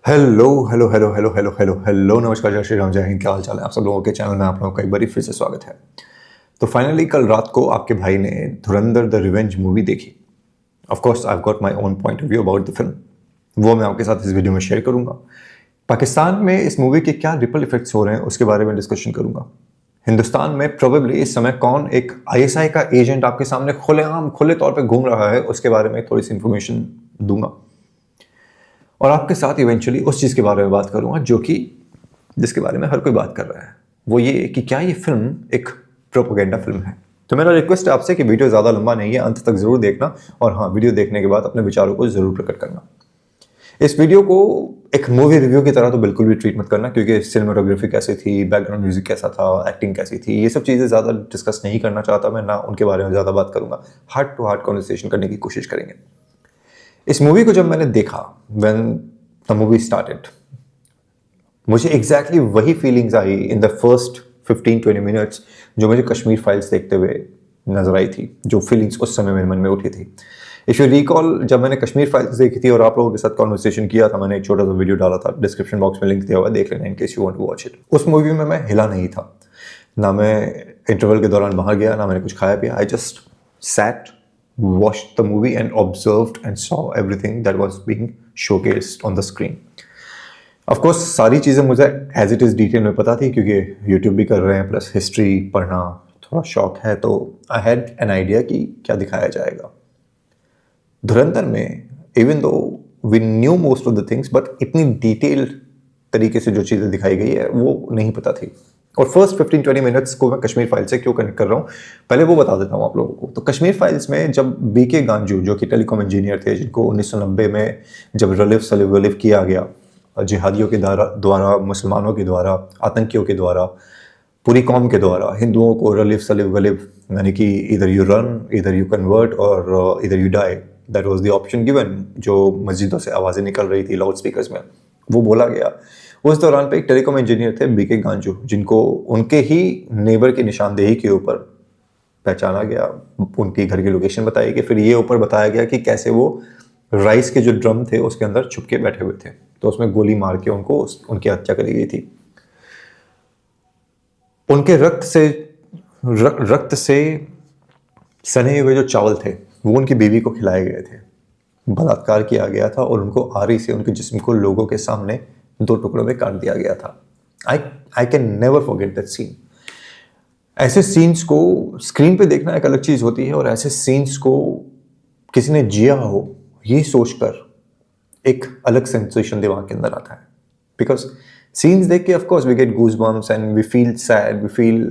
Hello hello hello hello hello hello hello नमस्कार, जय श्री राम, जय हिंद। क्या हाल चाल है आप सब लोगों के। चैनल में आप लोगों का एक बार फिर से स्वागत है। तो फाइनली कल रात को आपके भाई ने धुरंधर द रिवेंज मूवी देखी। Of course I got my own point of view about the film. वो मैं आपके साथ इस वीडियो में शेयर करूंगा। पाकिस्तान में इस मूवी के क्या रिपल इफेक्ट्स हो रहे हैं उसके बारे में डिस्कशन करूंगा। हिंदुस्तान में प्रोबेबली इस समय कौन एक आईएसआई का एजेंट आपके सामने खुलेआम खुले तौर पे घूम रहा है उसके बारे में थोड़ी सी इंफॉर्मेशन दूंगा। और आपके साथ इवेंचुअली उस चीज़ के बारे में बात करूंगा जिसके बारे में हर कोई बात कर रहा है। वो ये कि क्या ये फिल्म एक प्रोपेगेंडा फिल्म है। तो मेरा रिक्वेस्ट है आपसे कि वीडियो ज़्यादा लंबा नहीं है, अंत तक ज़रूर देखना। और हाँ, वीडियो देखने के बाद अपने विचारों को ज़रूर प्रकट करना। इस वीडियो को एक मूवी रिव्यू की तरह तो बिल्कुल भी ट्रीट मत करना, क्योंकि सिनेमाटोग्राफी कैसी थी, बैकग्राउंड म्यूजिक कैसा था, एक्टिंग कैसी थी, ये सब चीज़ें ज़्यादा डिस्कस नहीं करना चाहता मैं, ना उनके बारे में ज़्यादा बात करूंगा। हार्ट टू हार्ट कॉन्वर्सेशन करने की कोशिश करेंगे। इस मूवी को जब मैंने देखा, व्हेन द मूवी स्टार्टेड, मुझे एग्जैक्टली वही feelings I in the first 15-20 minutes जो मुझे कश्मीर फाइल्स देखते हुए नजर आई थी, जो फीलिंग्स उस समय मेरे मन में उठी थी। इफ यू रिकॉल, जब मैंने कश्मीर फाइल्स देखी थी और आप लोगों के साथ कॉन्वर्सेशन किया था, मैंने एक छोटा सा वीडियो डाला था, डिस्क्रिप्शन बॉक्स में लिंक दिया हुआ है, देख लेना in case you want to watch it. उस मूवी में मैं हिला नहीं था, ना मैं इंटरवल के दौरान बाहर गया, ना मैंने कुछ खाया पिया। I just sat, watched the movie and observed and saw everything that was being showcased on the screen. Of course सारी चीज़ें मुझे एज इट इज़ डिटेल में पता थी, क्योंकि यूट्यूब भी कर रहे हैं, प्लस हिस्ट्री पढ़ना थोड़ा शौक है, तो आई हैड एन आइडिया कि क्या दिखाया जाएगा। धुरंधर में even though we knew most of the things, but इतनी डिटेल्ड तरीके से जो चीज़ें दिखाई गई है वो नहीं पता थी। और फर्स्ट 15-20 मिनट्स को मैं कश्मीर फाइल्स से क्यों कनेक्ट कर रहा हूँ, पहले वो बता देता हूँ आप लोगों को। तो कश्मीर फाइल्स में जब बीके गांजू, जो कि टेलीकॉम इंजीनियर थे, जिनको 1990 में जब रलिफ किया गया जिहादियों के द्वारा, मुसलमानों के द्वारा, आतंकियों के द्वारा, पूरी कौम के द्वारा हिंदुओं को रलिफ सलिफ वलिफ, यानी कि इधर यू रन, इधर यू कन्वर्ट और इधर you die, that was the option given. जो मस्जिदों से आवाज़ें निकल रही थी लाउड स्पीकर्स में, वो बोला गया। उस दौरान पे एक टेलीकॉम इंजीनियर थे बीके गांजू, जिनको उनके ही नेबर की निशानदेही के ऊपर पहचाना गया, उनकी घर की लोकेशन बताई गई, फिर ये ऊपर बताया गया कि कैसे वो राइस के जो ड्रम थे उसके अंदर छुप के बैठे हुए थे, तो उसमें गोली मार के उनकी हत्या करी गई थी। उनके रक्त से सने हुए जो चावल थे वो उनकी बीवी को खिलाए गए थे। बलात्कार किया गया था और उनको आरी से उनके जिस्म को लोगों के सामने 2 टुकड़ों में काट दिया गया था। I can never forget that scene. ऐसे सीन्स को स्क्रीन पे देखना एक अलग चीज होती है, और ऐसे सीन्स को किसी ने जिया हो ये सोचकर एक अलग सेंसेशन दिमाग के अंदर आता है। बिकॉज सीन्स देख के of course we get goosebumps and we feel sad, we feel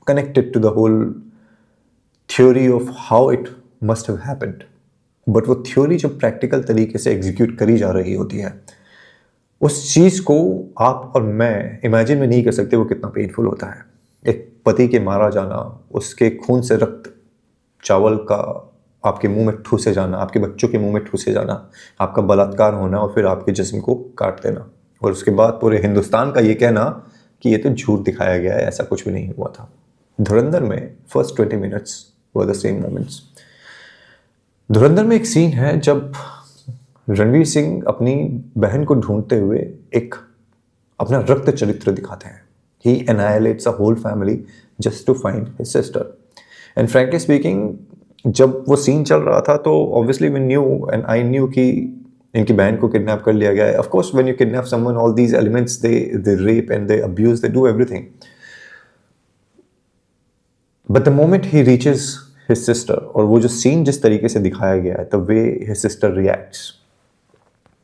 connected to the whole theory of how it must have happened. But वो थ्योरी जो प्रैक्टिकल तरीके से एग्जीक्यूट करी जा रही होती है, उस चीज को आप और मैं इमेजिन में नहीं कर सकते वो कितना पेनफुल होता है। एक पति के मारा जाना, उसके खून से रक्त चावल का आपके मुंह में ठूसे जाना, आपके बच्चों के मुंह में ठूसे जाना, आपका बलात्कार होना और फिर आपके जिस्म को काट देना, और उसके बाद पूरे हिंदुस्तान का ये कहना कि ये तो झूठ दिखाया गया है, ऐसा कुछ भी नहीं हुआ था। धुरंधर में first 20 minutes were the same moments. धुरंधर में एक सीन है जब रणवीर सिंह अपनी बहन को ढूंढते हुए एक अपना रक्त चरित्र दिखाते हैं। He annihilates a whole family just to find his sister. And frankly speaking, जब वो सीन चल रहा था तो obviously we knew and I knew कि इनकी बहन को किडनैप कर लिया गया है। Of course, when you kidnap someone, all these elements they rape and they abuse, they do everything. But the moment he reaches his sister, और वो जो सीन जिस तरीके से दिखाया गया है, the way his sister reacts,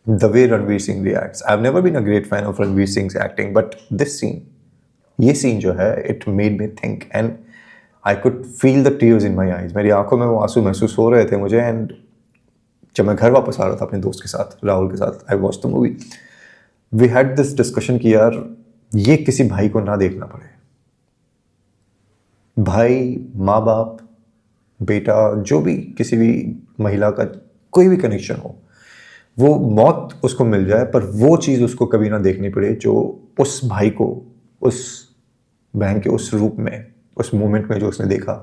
the way Ranveer Singh reacts. I've never been a great fan of Ranveer Singh's acting, but this scene, ये सीन जो है, it made me think and I could feel the tears in my eyes. मेरी आंखों में वो आंसू महसूस हो रहे थे मुझे। एंड जब मैं घर वापस आ रहा था अपने दोस्त के साथ, राहुल के साथ, I watch the movie, we had this discussion कि यार ये किसी भाई को ना देखना पड़े। भाई, माँ बाप, बेटा, जो भी किसी भी महिला का कोई भी कनेक्शन हो, वो मौत उसको मिल जाए, पर वो चीज़ उसको कभी ना देखनी पड़े जो उस भाई को उस बहन के उस रूप में, उस मोमेंट में जो उसने देखा।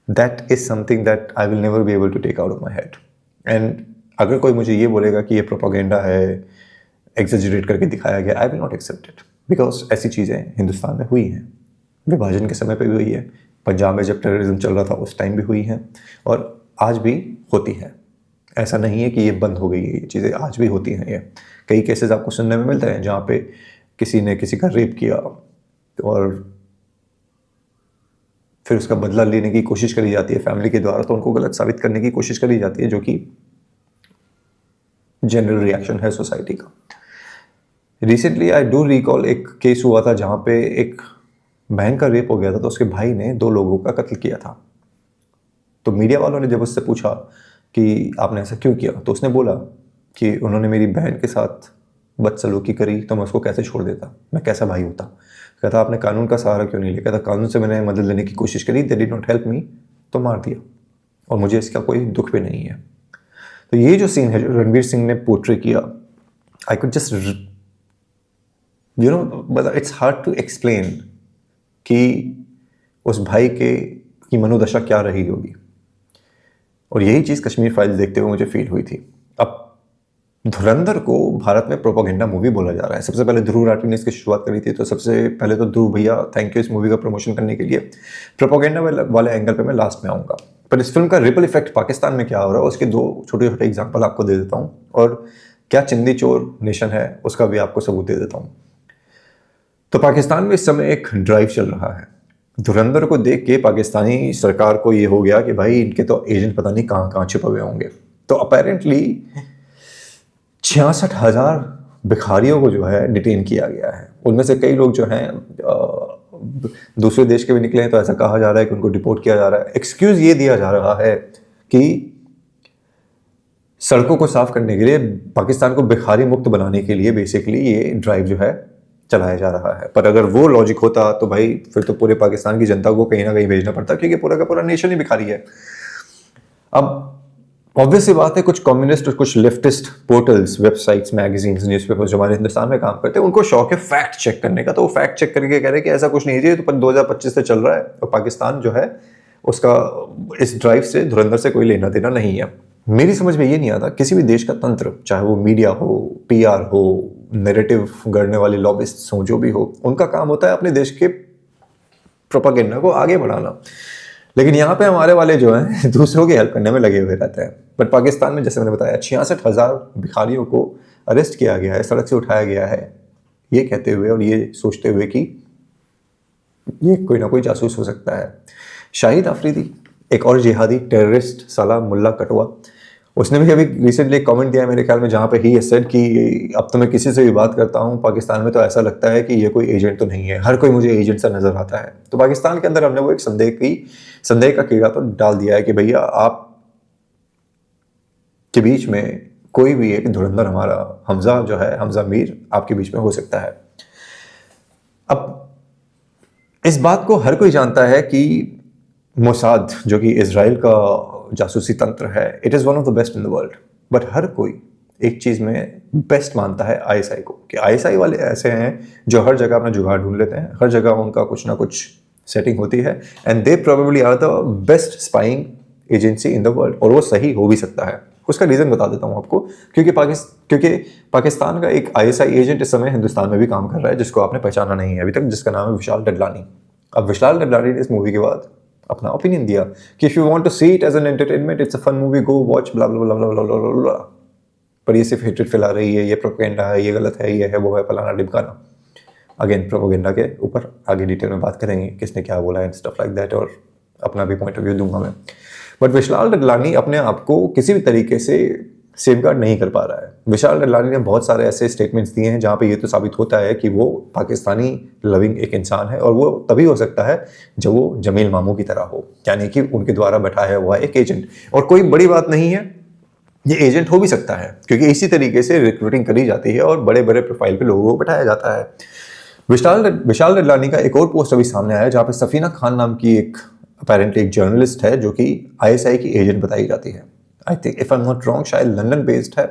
That is something that I will never be able to take out of my head. And अगर कोई मुझे ये बोलेगा कि ये प्रोपागेंडा है, एग्जेजरेट करके दिखाया गया, I will not accept it, because ऐसी चीज़ें हिंदुस्तान में हुई हैं। विभाजन के समय पे भी हुई है, पंजाब में जब टेररिज्म चल रहा था उस टाइम भी हुई हैं, और आज भी होती हैं। ऐसा नहीं है कि ये बंद हो गई है, ये चीज़ें आज भी होती हैं। ये कई केसेस आपको सुनने में मिलते हैं जहाँ पे किसी ने किसी का रेप किया और फिर उसका बदला लेने की कोशिश करी जाती है फैमिली के द्वारा, तो उनको गलत साबित करने की कोशिश करी जाती है, जो कि जनरल रिएक्शन है सोसाइटी का। रिसेंटली आई डू रिकॉल एक केस हुआ था जहाँ पे एक बहन का रेप हो गया था, तो उसके भाई ने 2 लोगों का कत्ल किया था। तो मीडिया वालों ने जब उससे पूछा कि आपने ऐसा क्यों किया, तो उसने बोला कि उन्होंने मेरी बहन के साथ बदसलूकी करी तो मैं उसको कैसे छोड़ देता, मैं कैसा भाई होता। कहता आपने कानून का सहारा क्यों नहीं लिया, कहता कानून से मैंने मदद लेने की कोशिश करी, they did not help me, तो मार दिया, और मुझे इसका कोई दुख भी नहीं है। तो ये जो सीन है जो रणवीर सिंह ने पोर्ट्रे किया, I could just but it's hard to explain कि उस भाई की मनोदशा क्या रही होगी। और यही चीज़ कश्मीर फाइल्स देखते हुए मुझे फील हुई थी। अब धुरंधर को भारत में प्रोपेगेंडा मूवी बोला जा रहा है। सबसे पहले ध्रुव राठी ने इसकी शुरुआत करी थी, तो सबसे पहले तो ध्रुव भैया थैंक यू इस मूवी का प्रमोशन करने के लिए। प्रोपेगेंडा वाले एंगल पे मैं लास्ट में आऊँगा, पर इस फिल्म का रिपल इफेक्ट पाकिस्तान में क्या हो रहा है उसके 2 छोटे छोटे एग्जाम्पल आपको दे देता हूँ, और क्या चिंदी चोर नेशन है उसका भी आपको सबूत दे देता हूँ। तो पाकिस्तान में इस समय एक ड्राइव चल रहा है। धुरंधर को देख के पाकिस्तानी सरकार को ये हो गया कि भाई इनके तो एजेंट पता नहीं कहाँ कहाँ छिपे हुए होंगे। तो अपेरेंटली 66,000 भिखारियों को जो है डिटेन किया गया है। उनमें से कई लोग जो हैं दूसरे देश के भी निकले हैं, तो ऐसा कहा जा रहा है कि उनको डिपोर्ट किया जा रहा है। एक्सक्यूज ये दिया जा रहा है कि सड़कों को साफ करने के लिए, पाकिस्तान को भिखारी मुक्त बनाने के लिए बेसिकली ये ड्राइव जो है चलाया जा रहा है। पर अगर वो लॉजिक होता तो भाई फिर तो पूरे पाकिस्तान की जनता को कहीं ना कहीं भेजना पड़ता, क्योंकि पूरा का पूरा नेशन ही भिखारी है। अब ऑब्वियस सी बात है, कुछ कम्युनिस्ट और कुछ leftist portals, websites, magazines, newspapers जो हमारे हिंदुस्तान में काम करते हैं, उनको शौक है फैक्ट चेक करने का। तो वो फैक्ट चेक करके कह रहे हैं कि ऐसा कुछ नहीं है, तो 2025 से चल रहा है और पाकिस्तान जो है उसका इस ड्राइव से, धुरंधर से कोई लेना देना नहीं है। मेरी समझ में ये नहीं आता, किसी भी देश का तंत्र, चाहे वो मीडिया हो, पीआर हो, नैरेटिव गढ़ने वाले लॉबिस्ट हों, जो भी हो, उनका काम होता है अपने देश के प्रोपेगेंडा को आगे बढ़ाना। लेकिन यहाँ पे हमारे वाले जो हैं दूसरों की हेल्प करने में लगे हुए रहते हैं। बट पाकिस्तान में जैसे मैंने बताया 66,000 भिखारियों को अरेस्ट किया गया है, सड़क से उठाया गया है, ये कहते हुए और ये सोचते हुए कि ये कोई ना कोई जासूस हो सकता है। शाहिद आफरीदी, एक और जिहादी टेररिस्ट साला मुल्ला कटवा, उसने भी अभी रिसेंटली एक कमेंट दिया है मेरे ख्याल में, जहाँ पे ही सेड कि अब तो मैं किसी से भी बात करता हूँ पाकिस्तान में तो ऐसा लगता है कि ये कोई एजेंट तो नहीं है, हर कोई मुझे एजेंट सा नजर आता है। तो पाकिस्तान के अंदर हमने वो एक संदेह का कीड़ा तो डाल दिया है कि भैया आप के बीच में कोई भी एक धुरंधर, हमारा हमजा जो है, हमजा मीर आपके बीच में हो सकता है। अब इस बात को हर कोई जानता है कि मोसाद, जो कि इजराइल का जासूसी तंत्र है, it is one of the best in the world. But हर कोई एक चीज़ में बेस्ट मानता है आईएसआई को, कि आईएसआई वाले ऐसे हैं जो हर जगह अपना जुगाड़ ढूंढ लेते हैं, हर जगह उनका कुछ ना कुछ सेटिंग होती है, and they probably are the best spying agency in the world. और वो सही हो भी सकता है। उसका रीज़न बता देता हूँ आपको, क्योंकि पाकिस्तान का एक आईएसआई एजेंट इस समय हिंदुस्तान में भी काम कर रहा है, जिसको आपने पहचाना नहीं है अभी तक, जिसका नाम है विशाल डडलानी। अब विशाल डडलानी ने इस मूवी के बाद अपना ओपिनियन दिया कि if you want to see it as an entertainment, it's a fun movie, go watch blah blah blah blah blah blah. पर ये सिर्फ हेट्रेड फैला रही है, ये प्रोपेगेंडा है, ये गलत है, ये है, वो है, फलाना ढिमकाना। अगेन प्रोपेगेंडा के ऊपर आगे डिटेल में बात करेंगे, किसने क्या बोला एंड स्टफ लाइक दैट, और अपना भी पॉइंट ऑफ व्यू दूंगा मैं। बट विशाल डडलानी अपने आप को किसी भी तरीके से सेफगार्ड नहीं कर पा रहा है। विशाल डडलानी ने बहुत सारे ऐसे स्टेटमेंट्स दिए हैं जहाँ पे ये तो साबित होता है कि वो पाकिस्तानी लविंग एक इंसान है, और वो तभी हो सकता है जब वो जमील मामू की तरह हो, यानी कि उनके द्वारा बैठाया हुआ एक एजेंट। और कोई बड़ी बात नहीं है, ये एजेंट हो भी सकता है, क्योंकि इसी तरीके से रिक्रूटिंग करी जाती है और बड़े बड़े प्रोफाइल पे लोगों को बैठाया जाता है। विशाल डडलानी का एक और पोस्ट अभी सामने आया, जहाँ पे सफीना खान नाम की एक अपेरेंटली एक जर्नलिस्ट है, जो कि आईएसआई की एजेंट बताई जाती है। I think if I am not wrong, शायद लंदन बेस्ड है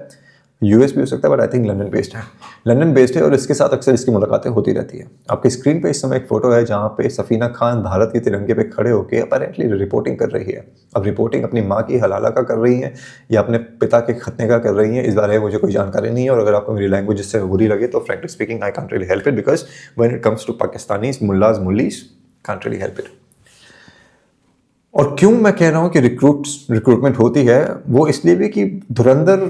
यूएस भी हो सकता है, but I think London based है। लंदन बेस्ड है और इसके साथ अक्सर इसकी मुलाकातें होती रहती है। आपकी स्क्रीन पे इस समय एक फोटो है जहाँ पे सफीना खान भारत के तिरंगे पे खड़े होकर अपेरेंटली रिपोर्टिंग कर रही है। अब रिपोर्टिंग अपनी माँ की हलाला का कर रही है या अपने पिता के खतने का कर रही है, इस बारे में मुझे कोई जानकारी नहीं है। और अगर आपको मेरी लैंग्वेज इससे बुरी लगे तो frankly speaking I can't really help it, because when it comes to Pakistanis mullahs mullies can't really help it. और क्यों मैं कह रहा हूँ कि रिक्रूटमेंट होती है, वो इसलिए भी कि धुरंधर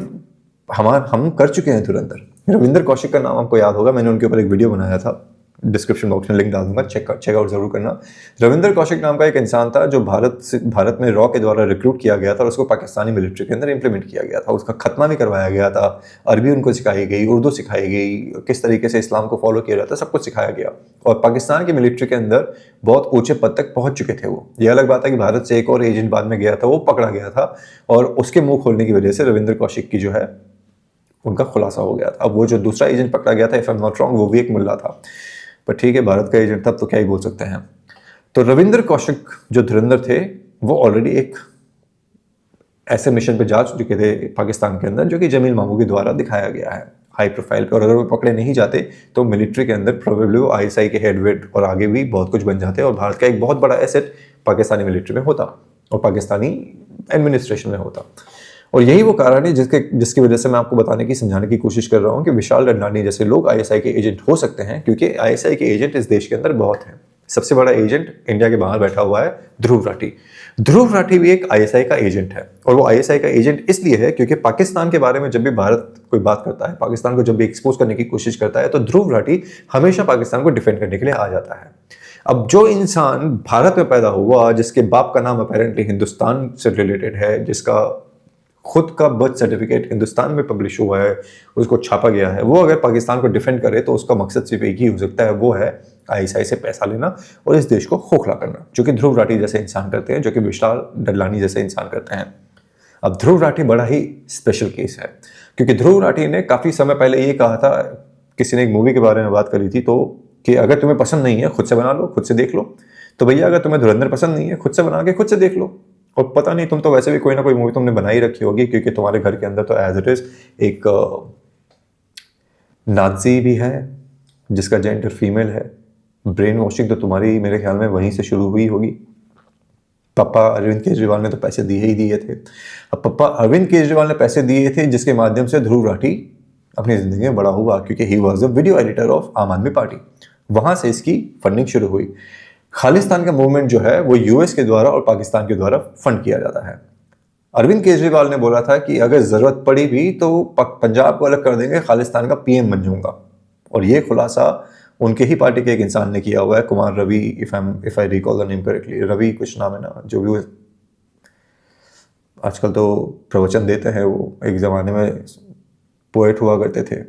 हम कर चुके हैं। धुरंधर रविंदर कौशिक का नाम आपको याद होगा, मैंने उनके ऊपर एक वीडियो बनाया था, डिस्क्रिप्शन बॉक्स में लिंक डाल दूंगा, चेकआउट जरूर करना। रविंदर कौशिक नाम का एक इंसान था जो भारत में रॉ के द्वारा रिक्रूट किया गया था और उसको पाकिस्तानी मिलिट्री के अंदर इंप्लीमेंट किया गया था। उसका खत्मा भी करवाया गया था, अरबी उनको सिखाई गई, उर्दू सिखाई गई, किस तरीके से इस्लाम को फॉलो किया जाता है सब कुछ सिखाया गया। और पाकिस्तान की मिलिट्री के अंदर बहुत ऊंचे पद तक पहुंच चुके थे वो। ये अलग बात है कि भारत से एक और एजेंट बाद में गया था, वो पकड़ा गया था और उसके मुंह खोलने की वजह से रविंदर कौशिक की जो है उनका खुलासा हो गया था। अब वो जो दूसरा एजेंट पकड़ा गया था, if I am not wrong, वो भी एक मुल्ला था, पर ठीक है, भारत का एजेंट था तो क्या ही बोल सकते हैं। तो रविंदर कौशिक जो धुरंधर थे वो ऑलरेडी एक ऐसे मिशन पे जा चुके थे पाकिस्तान के अंदर जो कि जमील मामू के द्वारा दिखाया गया है हाई प्रोफाइल पे। और अगर वो पकड़े नहीं जाते तो मिलिट्री के अंदर प्रोबेबली वो आईएसआई के हेडवेट और आगे भी बहुत कुछ बन जाते और भारत का एक बहुत बड़ा एसेट पाकिस्तानी मिलिट्री में होता और पाकिस्तानी एडमिनिस्ट्रेशन में होता। और यही वो कारण है जिसकी वजह से मैं आपको बताने की समझाने की कोशिश कर रहा हूँ कि विशाल डडलानी जैसे लोग आईएसआई के एजेंट हो सकते हैं, क्योंकि आईएसआई के एजेंट इस देश के अंदर बहुत हैं। सबसे बड़ा एजेंट इंडिया के बाहर बैठा हुआ है ध्रुव राठी। ध्रुव राठी भी एक आईएसआई का एजेंट है और वो आईएसआई का एजेंट इसलिए है क्योंकि पाकिस्तान के बारे में जब भी भारत कोई बात करता है, पाकिस्तान को जब भी एक्सपोज करने की कोशिश करता है, तो ध्रुव राठी हमेशा पाकिस्तान को डिफेंड करने के लिए आ जाता है। अब जो इंसान भारत में पैदा हुआ, जिसके बाप का नाम अपेरेंटली हिंदुस्तान से रिलेटेड है, जिसका खुद का बर्थ सर्टिफिकेट हिंदुस्तान में पब्लिश हुआ है, उसको छापा गया है, वो अगर पाकिस्तान को डिफेंड करे तो उसका मकसद सिर्फ एक ही हो सकता है, वो है आईएसआई से पैसा लेना और इस देश को खोखला करना, जो कि ध्रुव राठी जैसे इंसान करते हैं, जो कि विशाल डडलानी जैसे इंसान करते हैं। अब ध्रुव राठी बड़ा ही स्पेशल केस है क्योंकि ध्रुव राठी ने काफी समय पहले ये कहा था, किसी ने एक मूवी के बारे में बात करी थी तो, कि अगर तुम्हें पसंद नहीं है खुद से बना लो, खुद से देख लो। तो भैया अगर तुम्हें धुरंधर पसंद नहीं है खुद से बना के खुद से देख लो। और पता नहीं, तुम तो वैसे भी कोई ना कोई मूवी तुमने बनाई रखी होगी क्योंकि तुम्हारे घर के अंदर तो एज इट इज एक नाजी भी है जिसका जेंडर फीमेल है। ब्रेन वॉशिंग तो तुम्हारी मेरे ख्याल में वहीं से शुरू हुई होगी। पापा अरविंद केजरीवाल ने तो पैसे दिए ही दिए थे। अब पापा अरविंद केजरीवाल ने पैसे दिए थे जिसके माध्यम से ध्रुव राठी अपनी जिंदगी में बड़ा हुआ, क्योंकि he was the video editor of आम आदमी पार्टी। वहां से इसकी फंडिंग शुरू हुई। खालिस्तान का मूवमेंट जो है वो यूएस के द्वारा और पाकिस्तान के द्वारा फंड किया जाता है। अरविंद केजरीवाल ने बोला था कि अगर जरूरत पड़ी भी तो पंजाब को अलग कर देंगे, खालिस्तान का पीएम बन जाऊंगा। और ये खुलासा उनके ही पार्टी के एक इंसान ने किया हुआ है, Kumar Ravi, if I recall the name correctly, Ravi कुछ नाम है ना, जो भी आजकल तो प्रवचन देते हैं। वो एक ज़माने में पोएट हुआ करते थे,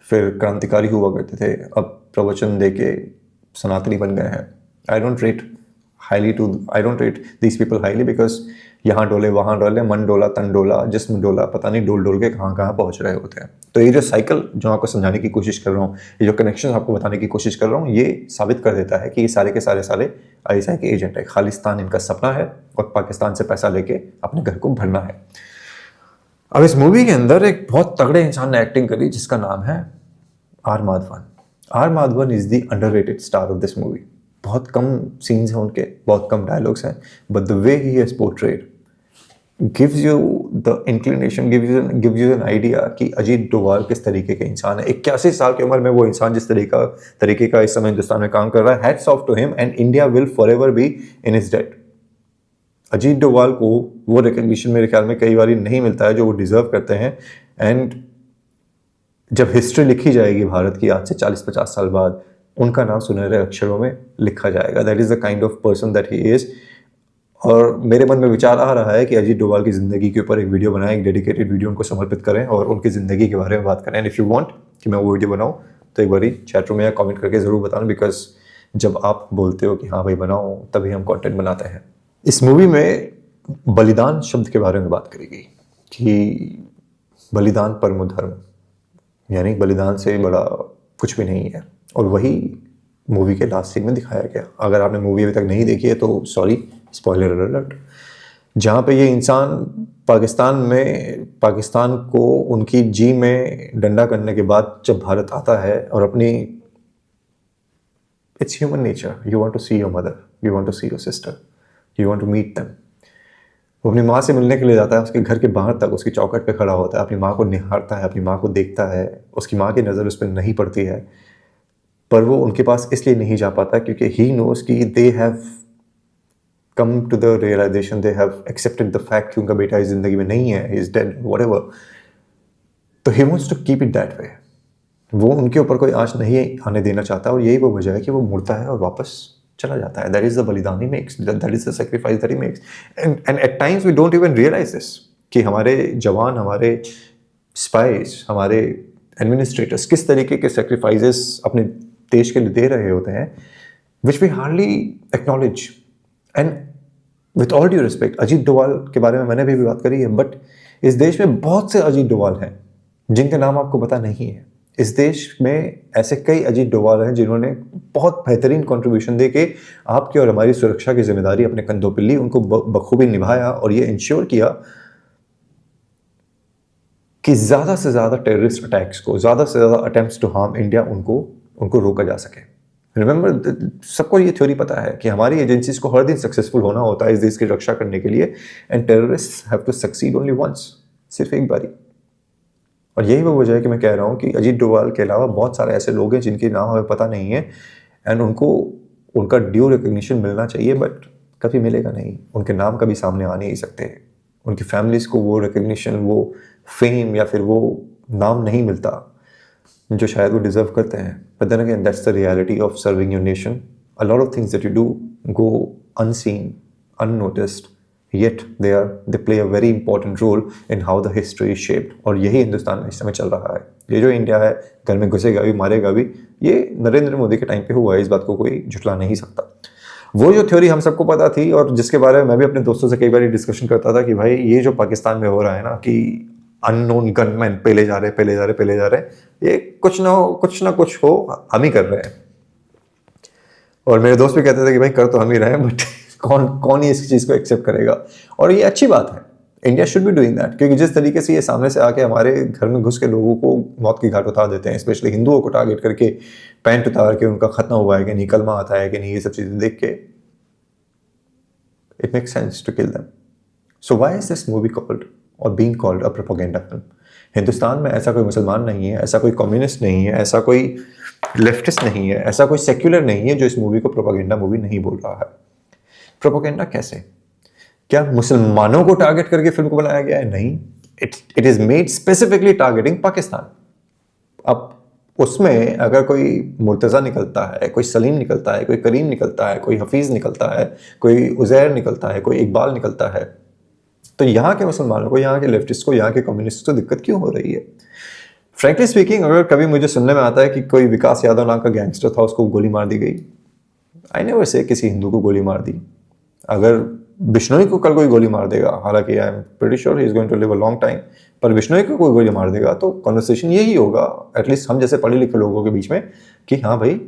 फिर क्रांतिकारी हुआ करते थे, अब प्रवचन दे के सनातनी बन गए हैं। I don't rate these people highly because यहाँ डोले वहाँ डोले, मन डोला तन डोला, जिस्म डोला, पता नहीं डोल डोल के कहाँ कहाँ पहुँच रहे होते हैं। तो ये जो साइकिल जो आपको समझाने की कोशिश कर रहा हूँ, ये जो कनेक्शन आपको बताने की कोशिश कर रहा हूँ, ये साबित कर देता है कि ये सारे के सारे आईएसआई के एजेंट है। खालिस्तान इनका सपना है और पाकिस्तान से पैसा लेके अपने घर को भरना है। अब इस मूवी के अंदर एक बहुत तगड़े इंसान ने एक्टिंग करी जिसका नाम है R Madhavan. R Madhavan is the underrated star of this movie. बहुत कम सीन्स हैं उनके, बहुत कम डायलॉग्स हैं, but the way he has portrayed gives you the inclination, gives you an idea कि अजीत डोभाल किस तरीके के इंसान है। 81 साल की उम्र में वो इंसान जिस तरीके का इस समय हिंदुस्तान में काम कर रहा है, hats off to him and India will forever be in his debt. Ajit Doval को वो रिकग्निशन मेरे ख्याल में कई बार नहीं मिलता है जो वो डिजर्व करते हैं। एंड जब हिस्ट्री लिखी जाएगी भारत की आज से 40-50 साल बाद, उनका नाम सुनहरे अक्षरों में लिखा जाएगा। That is the kind of person that he is. और मेरे मन में विचार आ रहा है कि अजीत डोभाल की जिंदगी के ऊपर एक वीडियो बनाएं, एक डेडिकेटेड वीडियो उनको समर्पित करें और उनकी जिंदगी के बारे में बात करें। एंड इफ यू वांट कि मैं वो वीडियो बनाऊं तो एक बारी चैट रूम में या कमेंट करके जरूर बताना, बिकॉज जब आप बोलते हो कि हाँ भाई बनाओ, तभी हम कंटेंट बनाते हैं। इस मूवी में बलिदान शब्द के बारे में बात करी गई कि बलिदान परमो धर्म, यानी बलिदान से बड़ा कुछ भी नहीं है। और वही मूवी के लास्ट सीन में दिखाया गया। अगर आपने मूवी अभी तक नहीं देखी है तो सॉरी, स्पॉइलर अलर्ट। जहाँ पे ये इंसान पाकिस्तान को उनकी जी में डंडा करने के बाद जब भारत आता है और अपनी, it's human nature, you want to see your mother, you want to see your sister, you want to meet them. वो अपनी माँ से मिलने के लिए जाता है, उसके घर के बाहर तक उसकी चौखट पे खड़ा होता है, अपनी माँ को निहारता है, अपनी माँ को देखता है, उसकी माँ की नज़र उस पर नहीं पड़ती है, पर वो उनके पास इसलिए नहीं जा पाता क्योंकि ही नोज कि they have come to the realisation, they have accepted the fact कि उनका बेटा इस जिंदगी में नहीं है, ही इज डेड, व्हाटएवर। तो he wants to keep it that way. वो उनके ऊपर कोई आँच नहीं आने देना चाहता, और यही वो वजह है कि वो मुड़ता है और वापस चला जाता है। दैट इज द बलिदान he makes, that is the sacrifice that he makes. And at times we don't even realise this कि हमारे जवान, हमारे स्पाइस, हमारे एडमिनिस्ट्रेटर्स किस तरीके के सेक्रीफाइसेस अपने देश के लिए दे रहे होते हैं, which we hardly acknowledge. And with all due respect, Ajit Doval के बारे में मैंने भी बात करी है, बट इस देश में बहुत से अजीत डोभाल हैं जिनके नाम आपको पता नहीं है। इस देश में ऐसे कई अजीत डोभाल हैं जिन्होंने बहुत बेहतरीन कंट्रीब्यूशन दे के आपकी और हमारी सुरक्षा की जिम्मेदारी अपने कंधों पर ली, उनको बखूबी निभाया और ये इंश्योर किया कि ज़्यादा से ज़्यादा टेररिस्ट अटैक्स को, ज़्यादा से ज़्यादा अटेम्प्ट्स टू हार्म इंडिया उनको रोका जा सके। रिमेंबर, सबको ये थ्योरी पता है कि हमारी एजेंसीज को हर दिन सक्सेसफुल होना होता है इस देश की रक्षा करने के लिए, and terrorist have to succeed only once, सिर्फ एक बारी। और यही वो वजह है कि मैं कह रहा हूँ कि अजीत डोभाल के अलावा बहुत सारे ऐसे लोग हैं जिनके नाम हमें पता नहीं है, एंड उनको उनका ड्यू रिकग्निशन मिलना चाहिए, बट कभी मिलेगा नहीं। उनके नाम कभी सामने आ नहीं सकते, उनकी फैमिलीज़ को वो रिकग्निशन, वो फेम या फिर वो नाम नहीं मिलता जो शायद वो डिज़र्व करते हैं। But then again, that's the reality of serving your nation. A lot of things that you do go unseen, unnoticed, yet they play a very important role in how the history is shaped। और यही हिंदुस्तान में इस समय चल रहा है। ये जो इंडिया है, घर में घुसेगा भी, मारेगा भी, ये नरेंद्र मोदी के टाइम पे हुआ है, इस बात को कोई झुठला नहीं सकता। वो जो थ्योरी हम सबको पता थी और जिसके बारे में मैं भी अपने दोस्तों से कई बार डिस्कशन करता था कि भाई ये जो पाकिस्तान में हो रहा है ना, कि अननोन गनमैन पेले जा रहे, ये कुछ ना कुछ हो, हम ही कर रहे हैं। और मेरे दोस्त भी कहते थे कि भाई कर तो हम ही रहे हैं, बट कौन ही इस चीज़ को एक्सेप्ट करेगा। और ये अच्छी बात है, India should be doing that, क्योंकि जिस तरीके से ये सामने से आके हमारे घर में घुस के लोगों को मौत की घाट उतार देते हैं, स्पेशली हिंदुओं को टारगेट करके पैंट उतार के उनका खतना हुआ है कि नहीं, कलमा आता है कि नहीं, ये सब चीज़ें देख के it makes sense to kill them. So why is this movie called और being called a propaganda film? Hindustan में ऐसा कोई मुसलमान नहीं है, ऐसा कोई कम्युनिस्ट नहीं है, ऐसा कोई लेफ्टिस्ट नहीं है, ऐसा कोई सेक्युलर नहीं है जो इस मूवी को प्रोपेगेंडा मूवी नहीं बोल रहा है। प्रोपेगेंडा कैसे? क्या मुसलमानों को टारगेट करके फिल्म को बनाया गया है? नहीं, it is made specifically targeting Pakistan. अब उसमें अगर कोई मुर्तज़ा निकलता है, कोई सलीम निकलता है, कोई करीम निकलता है, कोई हफीज़ निकलता है, कोई उज़ैर निकलता है, कोई इकबाल निकलता है, तो यहाँ के मुसलमानों को, यहाँ के लेफ्टिस्ट को, यहाँ के कम्युनिस्ट को दिक्कत क्यों हो रही है? फ्रैंकली स्पीकिंग, अगर कभी मुझे सुनने में आता है कि कोई विकास यादव नाम का गैंगस्टर था, उसको गोली मार दी गई, आई नेवर से किसी हिंदू को गोली मार दी। अगर बिश्नोई को कल कोई गोली मार देगा, हालांकि I am pretty sure he is going to live a long time, पर बिश्नोई को कोई गोली मार देगा तो कन्वर्सेशन यही होगा, एटलीस्ट हम जैसे पढ़े लिखे लोगों के बीच में, कि हाँ भाई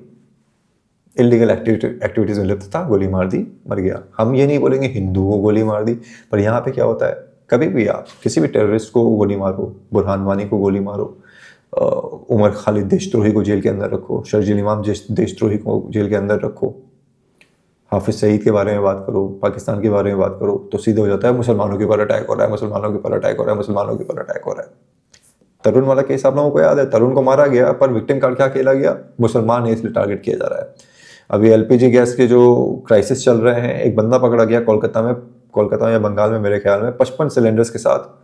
इलीगल एक्टिविटीज में लिप्त था, गोली मार दी, मर गया। हम ये नहीं बोलेंगे हिंदू को गोली मार दी। पर यहाँ पे क्या होता है, कभी भी आप किसी भी टेररिस्ट को गोली मारो, बुरहान वानी को गोली मारो, उमर खालिद देशद्रोही को जेल के अंदर रखो, शर्जील इमाम देशद्रोही को जेल के अंदर रखो, हाफिज सईद के बारे में बात करो, पाकिस्तान के बारे में बात करो, तो सीधे हो जाता है मुसलमानों के ऊपर अटैक हो रहा है, मुसलमानों के ऊपर अटैक हो रहा है, मुसलमानों के ऊपर अटैक हो रहा है। तरुण वाला केस आप लोगों को याद है, तरुण को मारा गया पर विक्टिम कार्ड क्या खेला गया, मुसलमान है इसलिए टारगेट किया जा रहा है। अभी एलपीजी गैस के जो क्राइसिस चल रहे हैं, एक बंदा पकड़ा गया कोलकाता या बंगाल में मेरे ख्याल में 55 सिलेंडर्स के साथ,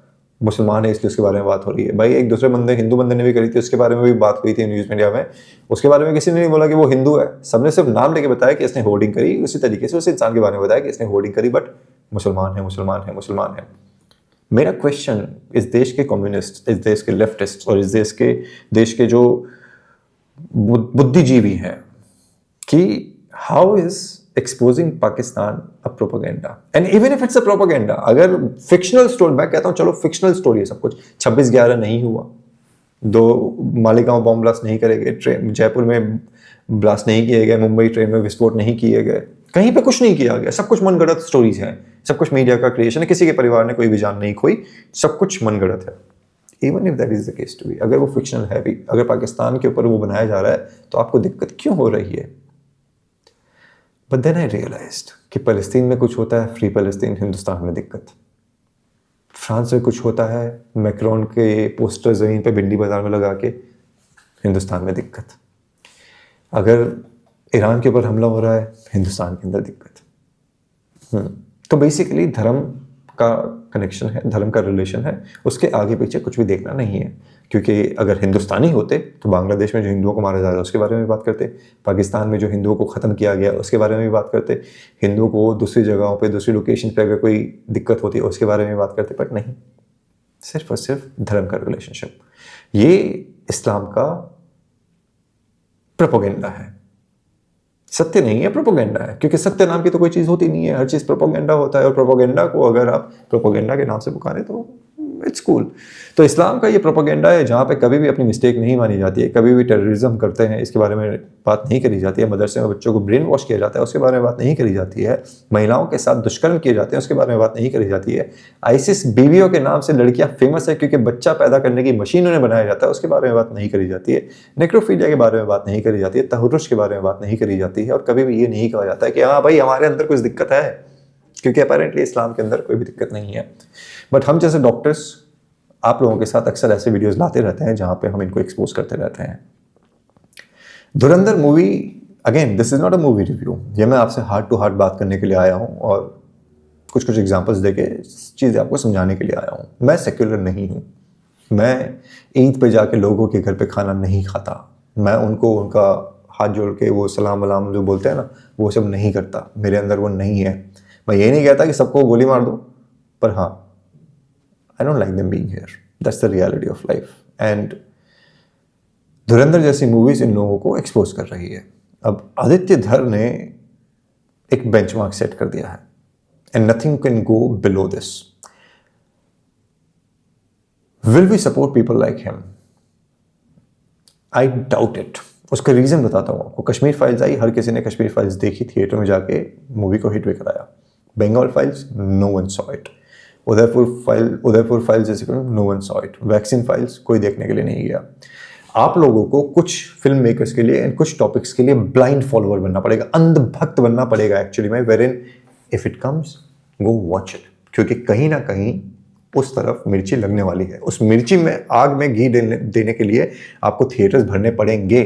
मुसलमान है इसलिए उसके बारे में बात हो रही है। भाई एक दूसरे बंदे, हिंदू बंदे ने भी करी थी, उसके बारे में भी बात हुई थी न्यूज़ मीडिया में, उसके बारे में किसी ने नहीं बोला कि वो हिंदू है, सबने सिर्फ नाम लेके बताया कि इसने होर्डिंग करी। उसी तरीके से उस इंसान के बारे में बताया कि इसने होर्डिंग करी, बट मुसलमान है, मुसलमान है, मुसलमान है। मेरा क्वेश्चन इस देश के कम्युनिस्ट, इस देश के लेफ्टिस्ट और इस देश के जो बुद्धिजीवी हैं कि how is exposing Pakistan a propaganda, and even if it's a propaganda, अगर फिक्शनल स्टोरी, मैं कहता हूँ चलो फिक्शनल स्टोरी है सब कुछ, 26/11 नहीं हुआ, 2 मालेगांव बॉम्ब ब्लास्ट नहीं करे गए, ट्रेन जयपुर में ब्लास्ट नहीं किए गए, मुंबई ट्रेन में विस्फोट नहीं किए गए, कहीं पे कुछ नहीं किया गया, सब कुछ मनगढ़ंत स्टोरीज हैं। सब कुछ मीडिया का क्रिएशन है, किसी के परिवार ने कोई भी जान नहीं खोई, सब कुछ मनगढ़ंत है। Even if that is the case to be, अगर वो फिक्शनल है भी, अगर पाकिस्तान के ऊपर वो बनाया जा रहा है तो आपको दिक्कत क्यों हो रही है? बट देन आई रियलाइज्ड कि फ़लस्तीन में कुछ होता है, फ्री फ़लस्तीन, हिंदुस्तान में दिक्कत। फ्रांस में कुछ होता है, मैक्रोन के पोस्टर ज़मीन पे भिंडी बाजार में लगा के, हिंदुस्तान में दिक्कत। अगर ईरान के ऊपर हमला हो रहा है, हिंदुस्तान के अंदर दिक्कत। तो बेसिकली धर्म का कनेक्शन है, धर्म का रिलेशन है, उसके आगे पीछे कुछ भी देखना नहीं है। क्योंकि अगर हिंदुस्तानी होते तो बांग्लादेश में जो हिंदुओं को मारा जा रहा है उसके बारे में भी बात करते, पाकिस्तान में जो हिंदुओं को ख़त्म किया गया उसके बारे में भी बात करते, हिंदुओं को दूसरी जगहों पे, दूसरी लोकेशन पे अगर कोई दिक्कत होती है उसके बारे में बात करते, बट नहीं, सिर्फ और सिर्फ धर्म का रिलेशनशिप। ये इस्लाम का प्रोपेगेंडा है, सत्य नहीं है, प्रोपेगेंडा है। क्योंकि सत्य नाम की तो कोई चीज़ होती नहीं है, हर चीज़ प्रोपेगेंडा होता है, और प्रोपेगेंडा को अगर आप प्रोपेगेंडा के नाम से पुकारें तो इट्स कूल। तो इस्लाम का ये प्रोपेगेंडा है जहाँ पे कभी भी अपनी मिस्टेक नहीं मानी जाती है, कभी भी टेररिज्म करते हैं इसके बारे में बात नहीं करी जाती है, मदरसे में बच्चों को ब्रेन वॉश किया जाता है उसके बारे में बात नहीं करी जाती है, महिलाओं के साथ दुष्कर्म किए जाते हैं उसके बारे में बात नहीं करी जाती है, आईसिस बीवियों के नाम से लड़कियां फेमस है क्योंकि बच्चा पैदा करने की मशीन उन्हें बनाया जाता है उसके बारे में बात नहीं करी जाती है, नेक्रोफीलिया के बारे में बात नहीं करी जाती है, तहर्रुश के बारे में बात नहीं करी जाती है, और कभी भी ये नहीं कहा जाता है कि हाँ भाई हमारे अंदर कुछ दिक्कत है, क्योंकि अपेरेंटली इस्लाम के अंदर कोई भी दिक्कत नहीं है। बट हम जैसे डॉक्टर्स आप लोगों के साथ अक्सर ऐसे वीडियोस लाते रहते हैं जहां पे हम इनको एक्सपोज करते रहते हैं। धुरंधर movie, again this is not a movie review, ये मैं आपसे हार्ट टू हार्ट बात करने के लिए आया हूं और कुछ कुछ एग्जांपल्स देके चीज़ें आपको समझाने के लिए आया हूं। मैं सेक्युलर नहीं हूं, मैं ईद पे जाके लोगों के घर पे खाना नहीं खाता, मैं उनको उनका हाथ जोड़ के वो सलाम वलाम जो बोलते हैं ना वो सब नहीं करता, मेरे अंदर वो नहीं है। मैं ये नहीं कहता कि सबको गोली मार दो, पर हाँ, I don't like them being here. That's the reality of life. And धुरंधर जैसी मूवीज इन लोगों को एक्सपोज कर रही है। अब आदित्य धर ने एक बेंचमार्क सेट कर दिया है, and nothing can go below this. Will we support people like him? I doubt it. उसका रीजन बताता हूं आपको। कश्मीर फाइल्स आई, हर किसी ने कश्मीर फाइल्स देखी, थिएटर में जाके मूवी को हिट भी कराया। Bengal files, no one saw it. Udaipur files जैसी film, no one saw it. Vaccine files कोई देखने के लिए नहीं गया। आप लोगों को कुछ फिल्म मेकर्स के लिए एंड कुछ टॉपिक्स के लिए ब्लाइंड फॉलोअर बनना पड़ेगा, अंधभक्त बनना पड़ेगा एक्चुअली में, wherein if it comes go watch it, क्योंकि कहीं ना कहीं उस तरफ मिर्ची लगने वाली है। उस मिर्ची में आग में घी देने के लिए आपको थिएटर्स भरने पड़ेंगे।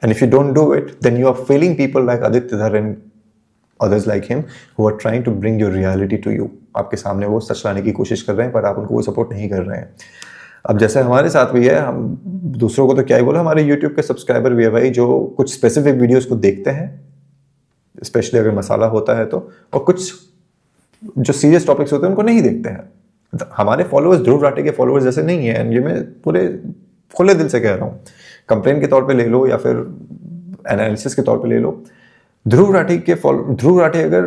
And if you don't do it then you are failing people like Aditya Dhar and others like him who are trying to bring your reality to you। आपके सामने वो सच लाने की कोशिश कर रहे हैं पर आप उनको वो सपोर्ट नहीं कर रहे हैं। अब जैसे हमारे साथ भी है, हम दूसरों को तो क्या ही बोला, हमारे YouTube के सब्सक्राइबर भी है भाई जो कुछ स्पेसिफिक वीडियोस को देखते हैं, स्पेशली अगर मसाला होता है तो, और कुछ जो सीरियस टॉपिक्स होते हैं उनको नहीं देखते हैं। हमारे फॉलोअर्स ध्रुव राठे के फॉलोअर्स जैसे नहीं है, ये मैं पूरे खुले दिल से कह रहा हूँ। कंप्लेन के तौर पे ले लो या फिर एनालिसिस के तौर पे ले लो, ध्रुव राठे अगर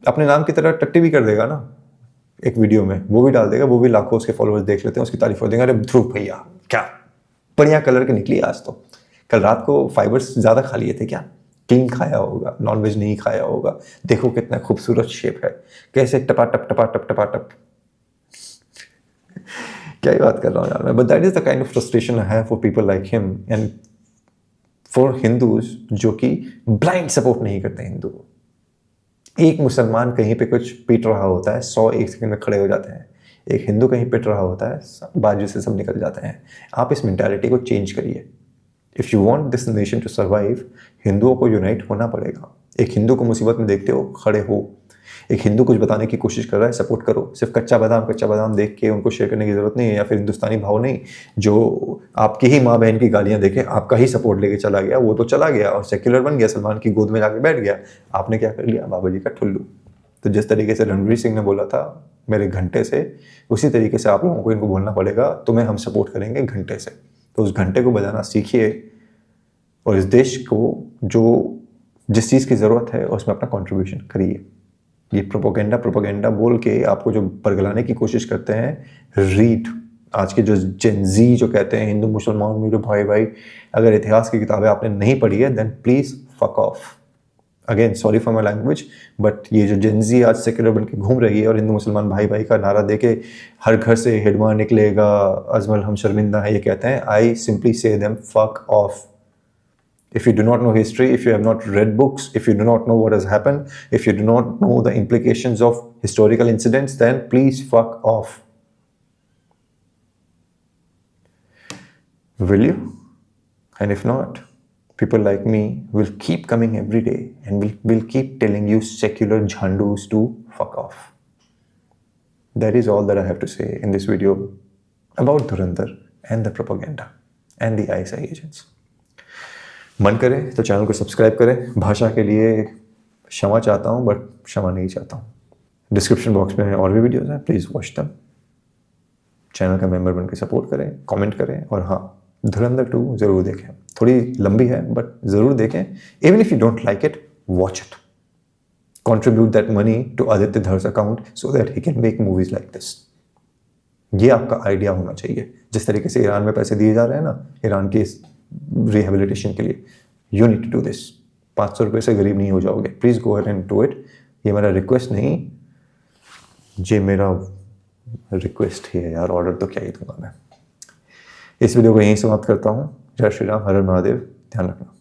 अपने नाम की तरह टट्टी भी कर देगा ना एक वीडियो में, वो भी डाल देगा, वो भी लाखों उसके फॉलोअर्स देख लेते हैं, उसकी तारीफ कर देंगे, अरे ध्रुव भैया क्या बढ़िया कलर की निकली आज तो, कल रात को फाइबर्स ज़्यादा खा लिए थे क्या, क्लीन खाया होगा, नॉनवेज नहीं खाया होगा, देखो कितना खूबसूरत शेप है, कैसे टपाटप टपाटप टपाटप। क्या ही बात कर रहा हूँ यार मैं, but that is the kind of frustration I have for people like him and for Hindus जो कि ब्लाइंड सपोर्ट नहीं करते हिंदू को। एक मुसलमान कहीं पे कुछ पीट रहा होता है, 100 एक सेकंड में खड़े हो जाते हैं। एक हिंदू कहीं पिट रहा होता है, बाजू से सब निकल जाते हैं। आप इस मेंटालिटी को चेंज करिए। If you want this nation to survive, हिंदुओं को यूनाइट होना पड़ेगा। एक हिंदू को मुसीबत में देखते हो, खड़े हो। एक हिंदू कुछ बताने की कोशिश कर रहा है, सपोर्ट करो। सिर्फ कच्चा बादाम देख के उनको शेयर करने की जरूरत नहीं है, या फिर हिंदुस्तानी भाव नहीं जो आपकी ही माँ बहन की गालियां देखे आपका ही सपोर्ट लेके चला गया, वो तो चला गया और सेक्युलर बन गया, सलमान की गोद में जाके बैठ गया। आपने क्या कर लिया, बाबा जी का ठुल्लू। तो जिस तरीके से रणवीर सिंह ने बोला था मेरे घंटे से, उसी तरीके से आप लोगों को इनको बोलना पड़ेगा, तुम्हें हम सपोर्ट करेंगे घंटे से। तो उस घंटे को बजाना सीखिए और इस देश को जो जिस चीज़ की ज़रूरत है उसमें अपना कंट्रीब्यूशन करिए। ये प्रोपोगेंडा बोल के आपको जो परगलाने की कोशिश करते हैं, रीड। आज के जो जेनजी जो कहते हैं हिंदू मुसलमान मेरे भाई, अगर इतिहास की किताबें आपने नहीं पढ़ी है then please fuck off. Again sorry for my language, but ये जो जेंजी आज सेक्युलर बन के घूम रही है और हिंदू मुसलमान भाई भाई का नारा दे के हर घर से हिडमा निकलेगा, अजमल हम शर्मिंदा है, ये कहते हैं, आई सिंपली से them fuck off. If you do not know history, if you have not read books, if you do not know what has happened, if you do not know the implications of historical incidents, then please fuck off. Will you? And if not, people like me will keep coming every day and will keep telling you secular jhandus to fuck off. That is all that I have to say in this video about Dhurandhar and the propaganda and the ISI agents. मन करे तो channel को subscribe करें. भाषा के लिए क्षमा चाहता हूँ, बट क्षमा नहीं चाहता हूँ. डिस्क्रिप्शन बॉक्स में और भी वीडियोज़ हैं, प्लीज़ वॉच देम. चैनल का मेंबर बनकर सपोर्ट करें, कमेंट करें, और हाँ, धुरंधर 2 ज़रूर देखें. थोड़ी लंबी है बट ज़रूर देखें. Even if you don't like it, watch it. Contribute that money to Aditya Dhar's account so that he can make movies like this. ये आपका आइडिया होना चाहिए. जिस तरीके से ईरान में पैसे दिए जा रहे हैं ना, ईरान के रिहेबिलिटेशन के लिए, you need to do this. 500 रुपये से गरीब नहीं हो जाओगे. Please go ahead and do it. ये मेरा रिक्वेस्ट नहीं, ये मेरा रिक्वेस्ट ही है यार. ऑर्डर तो क्या ही दूंगा मैं. इस वीडियो को यहीं समाप्त करता हूँ. जय श्री राम, हर हर महादेव. ध्यान रखना.